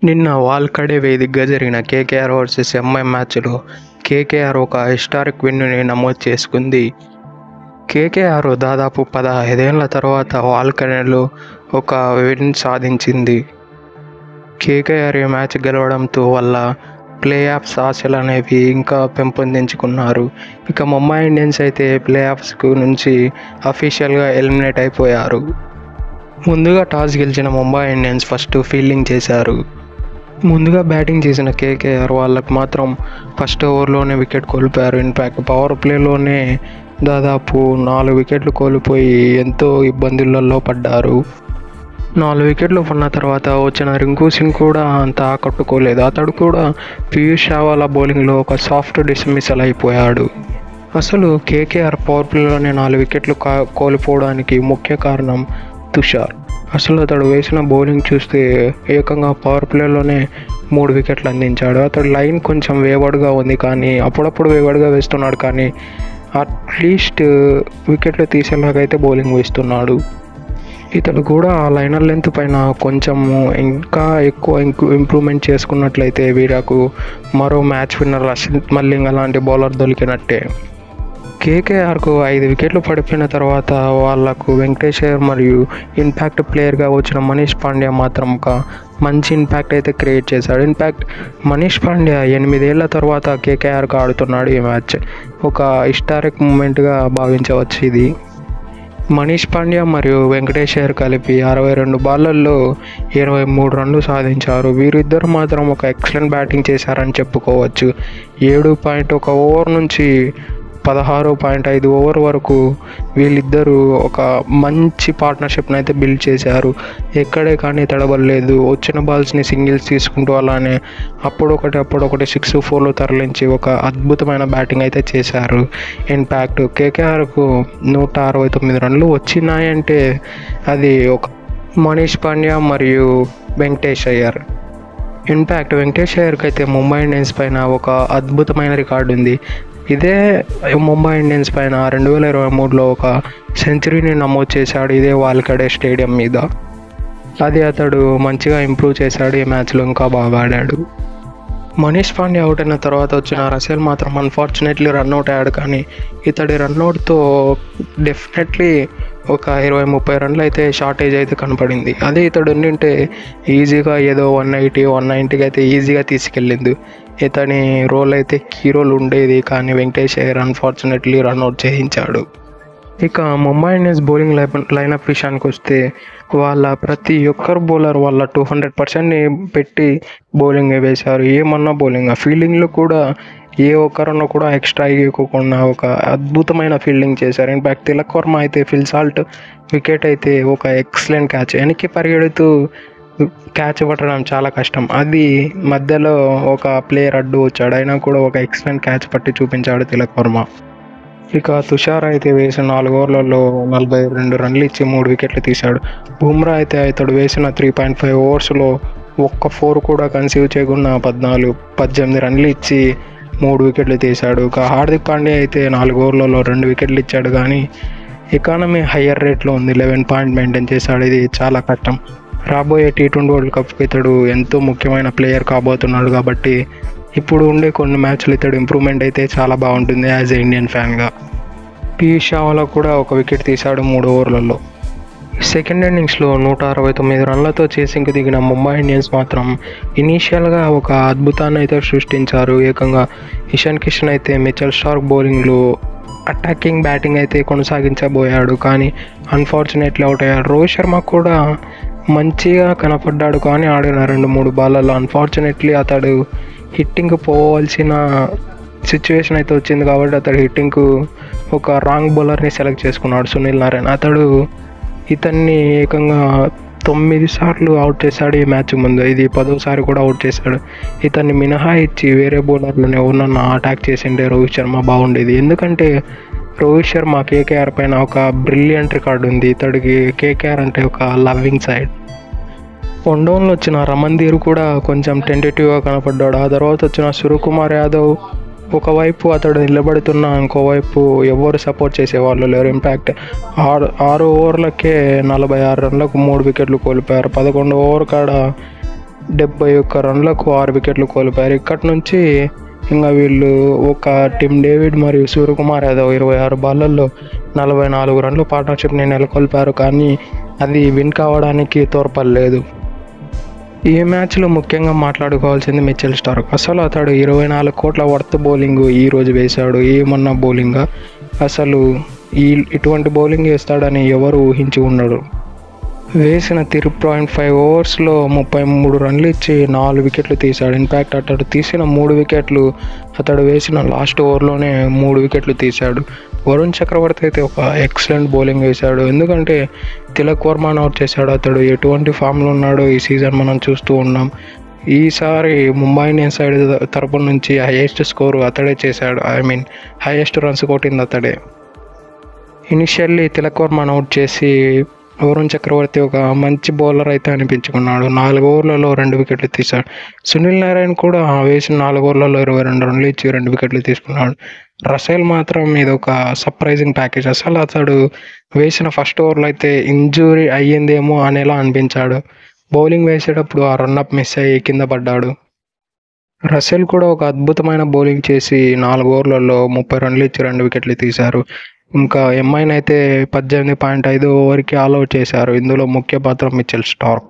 నిన్న వాల్కడే వేదికగా జరిగిన కేకేఆర్ వర్సెస్ ఎంఐ మ్యాచ్లో కేకేఆర్ ఒక హిస్టారిక్ విన్నుని నమోదు చేసుకుంది. కేకేఆర్ దాదాపు 15 ఏళ్ల తర్వాత వాల్కడేలో ఒక విన్ సాధించింది. కేకేఆర్ ఈ మ్యాచ్ గెలవడంతో వల్ల ప్లే ఆఫ్స్ ఆశలు అనేవి ఇంకా పెంపొందించుకున్నారు. ఇక ముంబై ఇండియన్స్ అయితే ప్లే ఆఫ్స్కు నుంచి అఫీషియల్గా ఎలిమినేట్ అయిపోయారు. ముందుగా టాస్ గెలిచిన ముంబై ఇండియన్స్ ఫస్ట్ ఫీల్డింగ్ చేశారు. ముందుగా బ్యాటింగ్ చేసిన కేకేఆర్ వాళ్ళకు మాత్రం ఫస్ట్ ఓవర్లోనే వికెట్ కోల్పోయారు. ఇన్ఫ్యాక్ట్ పవర్ ప్లేలోనే దాదాపు 4 వికెట్లు కోల్పోయి ఎంతో ఇబ్బందులలో పడ్డారు. 4 వికెట్లు పడిన తర్వాత వచ్చిన రింకు సింగ్ కూడా అంత ఆకట్టుకోలేదు. అతడు కూడా పీయూష్ చావ్లా బౌలింగ్లో ఒక సాఫ్ట్ డిస్మిసల్ అయిపోయాడు. అసలు కేకేఆర్ పవర్ ప్లేలోనే 4 వికెట్లు కోల్పోవడానికి ముఖ్య కారణం తుషార్. అసలు అతడు వేసిన బౌలింగ్ చూస్తే ఏకంగా పవర్ ప్లేలోనే 3 వికెట్లు అందించాడు. అతడు లైన్ కొంచెం వేవర్డ్గా ఉంది, కానీ అప్పుడప్పుడు వేవర్డ్గా వేస్తున్నాడు, కానీ అట్లీస్ట్ వికెట్లు తీసేలాగైతే బౌలింగ్ వేస్తున్నాడు. ఇతడు కూడా ఆ లైనర్ లెంత్ పైన కొంచెం ఇంకా ఎక్కువ ఇంప్రూవ్మెంట్ చేసుకున్నట్లయితే వీరకు మరో మ్యాచ్ విన్నర్ రషీద్ మలింగ లాంటి బౌలర్ దొరికినట్టే. కేకేఆర్కు 5 వికెట్లు పడిపోయిన తర్వాత వాళ్లకు వెంకటేష్ అయ్యర్ మరియు ఇంపాక్ట్ ప్లేయర్గా వచ్చిన మనీష్ పాండ్యా మాత్రం ఒక మంచి ఇంపాక్ట్ అయితే క్రియేట్ చేశాడు. ఇన్ఫ్యాక్ట్ మనీష్ పాండ్యా 8 ఏళ్ల తర్వాత కేకేఆర్కు ఆడుతున్నాడు. ఈ మ్యాచ్ ఒక హిస్టారిక్ మూమెంట్గా భావించవచ్చు. ఇది మనీష్ పాండ్యా మరియు వెంకటేష్ అయ్యర్ కలిపి 62 బాళ్లలో 23 రన్లు సాధించారు. వీరిద్దరు మాత్రం ఒక ఎక్సలెంట్ బ్యాటింగ్ చేశారని చెప్పుకోవచ్చు. 7.1 ఓవర్ నుంచి 16.5 ఓవర్ వరకు వీళ్ళిద్దరూ ఒక మంచి పార్ట్నర్షిప్ని అయితే బిల్డ్ చేశారు. ఎక్కడే కానీ తడబడలేదు. వచ్చిన బాల్స్ని సింగిల్స్ తీసుకుంటూ అలానే అప్పుడొకటి 6-4 తరలించి ఒక అద్భుతమైన బ్యాటింగ్ అయితే చేశారు. ఇన్ఫ్యాక్ట్ కేకేఆర్కు 169 రన్లు వచ్చినాయంటే అది ఒక మనీష్ పాండ్యా మరియు వెంకటేష్ అయ్యర్. ఇన్ఫ్యాక్ట్ వెంకటేష్ అయ్యర్కి అయితే ముంబై ఇండియన్స్ పైన ఒక అద్భుతమైన రికార్డు ఉంది. ఇదే ముంబై ఇండియన్స్ పైన 2023లో ఒక సెంచరీని నమోదు చేశాడు. ఇదే వాల్కడే స్టేడియం మీద. అది అతడు మంచిగా ఇంప్రూవ్ చేశాడు. ఈ మ్యాచ్లో ఇంకా బాగా ఆడాడు. మనీష్ పాండ్యా అవుట్ అయిన తర్వాత వచ్చిన రసెల్ మాత్రం అన్ఫార్చునేట్లీ రన్అట్ అయ్యాడు, కానీ ఇతడి రన్అట్తో డెఫినెట్లీ ఒక 20-30 రన్లు అయితే షార్టేజ్ అయితే కనపడింది. అదే ఇతడు ఉండింటే ఈజీగా ఏదో 180-190కి అయితే ఈజీగా తీసుకెళ్ళింది. ఇతని రోల్ అయితే కీ రోల్ ఉండేది, కానీ వెంకటేష్ అయ్యర్ అన్ఫార్చునేట్లీ రన్అట్ చేయించాడు. ఇక ముంబై ఇండియన్స్ బౌలింగ్ లైనప్ విషయానికి వస్తే వాళ్ళ ప్రతి ఒక్కరు బౌలర్ వాళ్ళ 200%ని పెట్టి బౌలింగ్ వేశారు. ఏమన్నా బౌలింగ్ ఫీల్డింగ్లో కూడా ఏ ఒక్కరన్నా కూడా ఎక్స్ట్రా ఇవ్వకుండా ఒక అద్భుతమైన ఫీల్డింగ్ చేశారు. ఇన్ఫ్యాక్ట్ తిలక్ వర్మ అయితే ఫిల్ సాల్ట్ వికెట్ అయితే ఒక ఎక్సలెంట్ క్యాచ్. వెనక్కి పరిగెడుతూ క్యాచ్ పట్టడం చాలా కష్టం. అది మధ్యలో ఒక ప్లేయర్ అడ్డు వచ్చాడు, అయినా కూడా ఒక ఎక్సలెంట్ క్యాచ్ పట్టి చూపించాడు తిలక్ వర్మ. ఇక తుషార్ అయితే వేసిన 4 ఓవర్లలో 42 రన్లు ఇచ్చి 3 వికెట్లు తీశాడు. బుమ్రా అయితే ఇతడు వేసిన 3.5 ఓవర్స్లో ఒక్క 4 కూడా కన్సీవ్ చేయకుండా 18 రన్లు ఇచ్చి 3 వికెట్లు తీశాడు. ఇక హార్దిక్ పాండ్యా అయితే 4 ఓవర్లలో 2 వికెట్లు ఇచ్చాడు, కానీ ఎకానమీ హయ్యర్ రేట్లో ఉంది. 11 పాయింట్ మెయింటైన్ చేశాడు. ఇది చాలా కష్టం. రాబోయే T20 వరల్డ్ కప్కి ఇతడు ఎంతో ముఖ్యమైన ప్లేయర్ కాబోతున్నాడు, కాబట్టి ఇప్పుడు ఉండే కొన్ని మ్యాచ్లు ఇతడు ఇంప్రూవ్మెంట్ అయితే చాలా బాగుంటుంది యాజ్ ఏ ఇండియన్ ఫ్యాన్గా. పీయూష్ చావ్లా కూడా ఒక వికెట్ తీశాడు 3 ఓవర్లలో. సెకండ్ ఇన్నింగ్స్లో 169 రన్లతో చేసింగ్కి దిగిన ముంబై ఇండియన్స్ మాత్రం ఇనీషియల్గా ఒక అద్భుతాన్ని అయితే సృష్టించారు. ఏకంగా ఇషాన్ కిషన్ అయితే మిచెల్ స్టార్క్ బౌలింగ్లో అటాకింగ్ బ్యాటింగ్ అయితే కొనసాగించబోయాడు, కానీ అన్ఫార్చునేట్లీ అవుట్ అయ్యాడు. రోహిత్ శర్మ కూడా మంచిగా కనపడ్డాడు, కానీ ఆడిన 2-3 బాళ్ళల్లో అన్ఫార్చునేట్లీ అతడు హిట్టింగ్ పోవాల్సిన సిచ్యువేషన్ అయితే వచ్చింది, కాబట్టి అతడు హిట్టింగ్కు ఒక రాంగ్ బౌలర్ని సెలెక్ట్ చేసుకున్నాడు, సునీల్ నారాయణ్. అతడు ఇతన్ని ఏకంగా 9 సార్లు అవుట్ చేశాడు ఈ మ్యాచ్ ముందు. ఇది 10వ కూడా అవుట్ చేశాడు. ఇతన్ని మినహాయించి వేరే బౌలర్లను ఎవరన్నా అటాక్ చేసిండే రోహిత్ శర్మ బాగుండేది. ఎందుకంటే రోహిత్ శర్మ కేకేఆర్ పైన ఒక బ్రిలియంట్ రికార్డు ఉంది. ఇతడికి కేకేఆర్ అంటే ఒక లవ్వింగ్ సైడ్. వన్డౌన్లో వచ్చిన రమణ్దీర్ కూడా కొంచెం టెంటేటివ్గా కనపడ్డాడు. ఆ తర్వాత వచ్చిన సూర్యకుమార్ యాదవ్ ఒకవైపు అతడు నిలబడుతున్నా ఇంకోవైపు ఎవరు సపోర్ట్ చేసేవాళ్ళు లేరు. ఇంపాక్ట్ 6 ఓవర్లకే 46 రన్లకు 3 వికెట్లు కోల్పోయారు. 11వ ఓవర్ కాడ 71 రన్లకు 6 వికెట్లు కోల్పోయారు. ఇక్కడి నుంచి ఇంకా వీళ్ళు ఒక టిమ్ డేవిడ్ మరియు సూర్యకుమార్ యాదవ్ 26 బాళ్ళల్లో 44 రన్లు పార్ట్నర్షిప్ని నెలకొల్పారు, కానీ అది విన్ కావడానికి తోడ్పడలేదు. ఈ మ్యాచ్లో ముఖ్యంగా మాట్లాడుకోవాల్సింది మిచెల్ స్టార్క్. అసలు అతడు 24 కోట్ల వర్త్ బౌలింగ్ ఈరోజు వేశాడు. ఏమన్నా బౌలింగ్, అసలు ఇటువంటి బౌలింగ్ వేస్తాడని ఎవరు ఊహించి ఉండరు. వేసిన 3.5 ఓవర్స్లో 33 రన్లు ఇచ్చి 4 వికెట్లు తీశాడు. ఇన్ఫ్యాక్ట్ అతడు తీసిన 3 వికెట్లు అతడు వేసిన లాస్ట్ ఓవర్లోనే 3 వికెట్లు తీశాడు. వరుణ్ చక్రవర్తి అయితే ఒక ఎక్సలెంట్ బౌలింగ్ వేశాడు, ఎందుకంటే తిలక్ వర్మను అవుట్ చేశాడు. అతడు ఎటువంటి ఫామ్లో ఉన్నాడో ఈ సీజన్ మనం చూస్తూ ఉన్నాం. ఈసారి ముంబై ఇండియన్స్ సైడ్ తరపు నుంచి హైయెస్ట్ స్కోరు అతడే చేశాడు. హైయెస్ట్ రన్స్ కొట్టింది అతడే. ఇనిషియల్లీ తిలక్ వర్మను అవుట్ చేసి వరుణ్ చక్రవర్తి ఒక మంచి బౌలర్ అయితే అనిపించుకున్నాడు. 4 ఓవర్లలో 2 వికెట్లు తీశాడు. సునీల్ నారాయణ్ కూడా వేసిన 4 ఓవర్లలో 22 రన్లు ఇచ్చి 2 వికెట్లు తీసుకున్నాడు. రసెల్ మాత్రం ఇది ఒక సర్ప్రైజింగ్ ప్యాకేజ్. అసలు అతడు వేసిన ఫస్ట్ ఓవర్లో అయితే ఇంజూరీ అయ్యిందేమో అనేలా అనిపించాడు. బౌలింగ్ వేసేటప్పుడు ఆ రన్అప్ మిస్ అయ్యి కింద పడ్డాడు. రసెల్ కూడా ఒక అద్భుతమైన బౌలింగ్ చేసి 4 ఓవర్లలో 30 రన్లు ఇచ్చి 2 వికెట్లు తీశారు. ఇంకా ఎంఐని అయితే 18.5 ఓవర్కి ఆల్అవుట్ చేశారు. ఇందులో ముఖ్య పాత్ర మిచెల్ స్టార్క్.